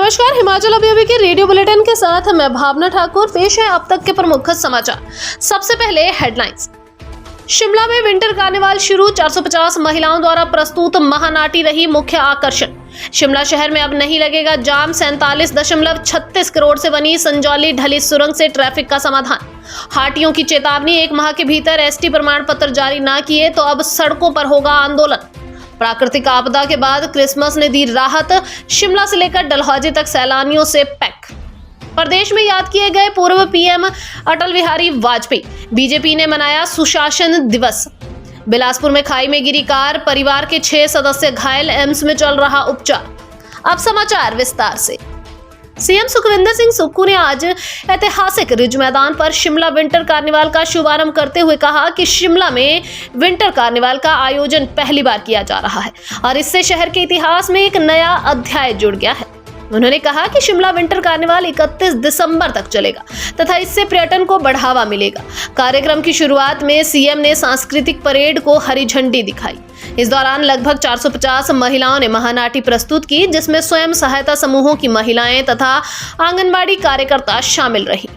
नमस्कार, हिमाचल अभी के रेडियो बुलेटिन के साथ मैं भावना ठाकुर। पेश है अब तक के प्रमुख समाचार। सबसे पहले हेडलाइंस। शिमला में विंटर कार्निवाल शुरू, 450 महिलाओं द्वारा प्रस्तुत महानाटी रही मुख्य आकर्षण। शिमला शहर में अब नहीं लगेगा जाम, 47.36 करोड़ से बनी संजौली ढली सुरंग से ट्रैफिक का समाधान। हाटियों की चेतावनी, 1 माह के भीतर एसटी प्रमाण पत्र जारी न किए तो अब सड़कों पर होगा आंदोलन। प्राकृतिक आपदा के बाद क्रिसमस ने दी राहत, शिमला से लेकर डलहौजी तक सैलानियों से पैक। प्रदेश में याद किए गए पूर्व पीएम अटल बिहारी वाजपेयी, बीजेपी ने मनाया सुशासन दिवस। बिलासपुर में खाई में गिरी कार, परिवार के 6 सदस्य घायल, एम्स में चल रहा उपचार। अब समाचार विस्तार से। सीएम सुखविंदर सिंह सुक्खू ने आज ऐतिहासिक रिज मैदान पर शिमला विंटर कार्निवाल का शुभारंभ करते हुए कहा कि शिमला में विंटर कार्निवाल का आयोजन पहली बार किया जा रहा है और इससे शहर के इतिहास में एक नया अध्याय जुड़ गया है। उन्होंने कहा कि शिमला विंटर कार्निवाल 31 दिसंबर तक चलेगा तथा इससे पर्यटन को बढ़ावा मिलेगा। कार्यक्रम की शुरुआत में सीएम ने सांस्कृतिक परेड को हरी झंडी दिखाई। इस दौरान लगभग 450 महिलाओं ने महानाटी प्रस्तुत की, जिसमें स्वयं सहायता समूहों की महिलाएं तथा आंगनबाड़ी कार्यकर्ता शामिल रही।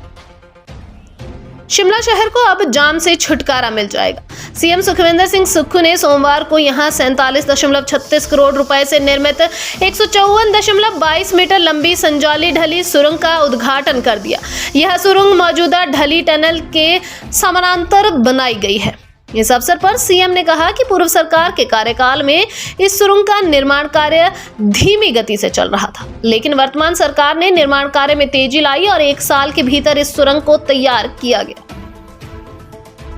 शिमला शहर को अब जाम से छुटकारा मिल जाएगा। सीएम सुखविंदर सिंह सुक्खू ने सोमवार को यहां 47.36 करोड़ रुपए से निर्मित 154.22 मीटर लंबी संजौली ढली सुरंग का उद्घाटन कर दिया। यह सुरंग मौजूदा ढली टनल के समानांतर बनाई गई है। इस अवसर पर सीएम ने कहा कि पूर्व सरकार के कार्यकाल में इस सुरंग का निर्माण कार्य धीमी गति से चल रहा था, लेकिन वर्तमान सरकार ने निर्माण कार्य में तेजी लाई और 1 साल के भीतर इस सुरंग को तैयार किया गया।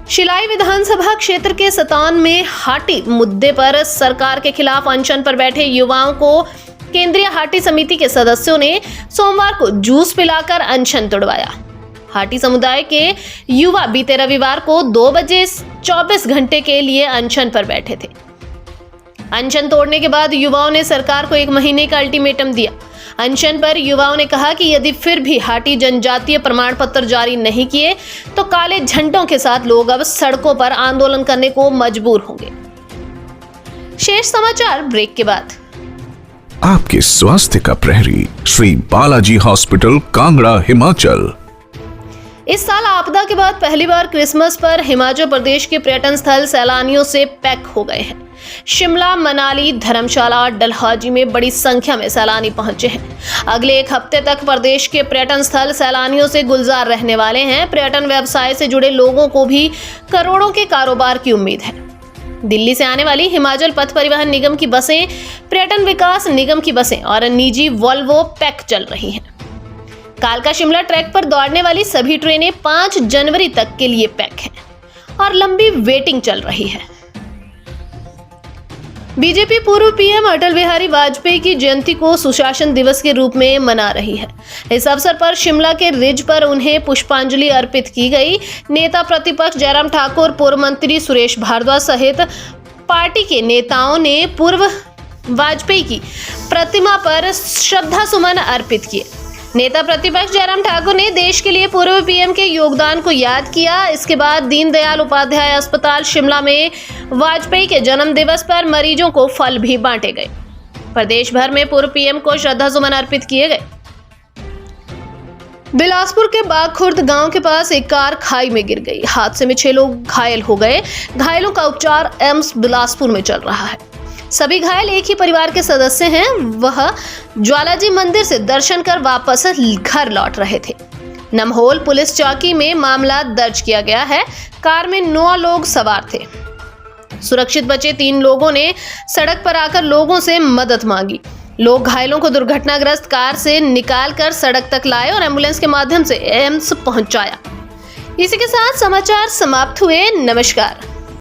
शिलाई विधानसभा क्षेत्र के सतान में हाटी मुद्दे पर सरकार के खिलाफ अनशन पर बैठे युवाओं को केंद्रीय हाटी समिति के सदस्यों ने सोमवार को जूस पिलाकर अनशन तोड़वाया। हाटी समुदाय के युवा बीते रविवार को 2 बजे 24 घंटे के लिए अनशन पर बैठे थे। अनशन तोड़ने के बाद युवाओं ने सरकार को 1 महीने का अल्टीमेटम दिया। अनशन पर युवाओं ने कहा कि यदि फिर भी हाटी जनजातीय प्रमाण पत्र जारी नहीं किए तो काले झंडों के साथ लोग अब सड़कों पर आंदोलन करने को मजबूर होंगे। शेष समाचार ब्रेक के बाद। आपके स्वास्थ्य का प्रहरी, श्री बालाजी हॉस्पिटल, कांगड़ा, हिमाचल। इस साल आपदा के बाद पहली बार क्रिसमस पर हिमाचल प्रदेश के पर्यटन स्थल सैलानियों से पैक हो गए हैं। शिमला, मनाली, धर्मशाला और डलहौजी में बड़ी संख्या में सैलानी पहुंचे हैं। अगले 1 हफ्ते तक प्रदेश के पर्यटन स्थल सैलानियों से गुलजार रहने वाले हैं। पर्यटन व्यवसाय से जुड़े लोगों को भी करोड़ों के कारोबार की उम्मीद है। दिल्ली से आने वाली हिमाचल पथ परिवहन निगम की बसें, पर्यटन विकास निगम की बसें और निजी वॉल्वो पैक चल रही हैं। कालका शिमला ट्रैक पर दौड़ने वाली सभी ट्रेनें 5 जनवरी तक के लिए पैक हैं और लंबी वेटिंग चल रही है। बीजेपी पूर्व पीएम अटल बिहारी वाजपेयी की जयंती को सुशासन दिवस के रूप में मना रही है। इस अवसर पर शिमला के रिज पर उन्हें पुष्पांजलि अर्पित की गई। नेता प्रतिपक्ष जयराम ठाकुर, पूर्व मंत्री सुरेश भारद्वाज सहित पार्टी के नेताओं ने पूर्व वाजपेयी की प्रतिमा पर श्रद्धा सुमन अर्पित किए। नेता प्रतिपक्ष जयराम ठाकुर ने देश के लिए पूर्व पीएम के योगदान को याद किया। इसके बाद दीनदयाल उपाध्याय अस्पताल शिमला में वाजपेयी के जन्म दिवस पर मरीजों को फल भी बांटे गए। प्रदेश भर में पूर्व पीएम को श्रद्धासुमन अर्पित किए गए। बिलासपुर के बागखुर्द गांव के पास एक कार खाई में गिर गई। हादसे में 6 लोग घायल हो गए। घायलों का उपचार एम्स बिलासपुर में चल रहा है। सभी घायल एक ही परिवार के सदस्य हैं। वह ज्वालाजी मंदिर से दर्शन कर वापस घर लौट रहे थे। नमहोल पुलिस चौकी में मामला दर्ज किया गया है। कार में 9 लोग सवार थे। सुरक्षित बचे 3 लोगों ने सड़क पर आकर लोगों से मदद मांगी। लोग घायलों को दुर्घटनाग्रस्त कार से निकालकर सड़क तक लाए और एम्बुलेंस के माध्यम से एम्स पहुंचाया। इसी के साथ समाचार समाप्त हुए। नमस्कार।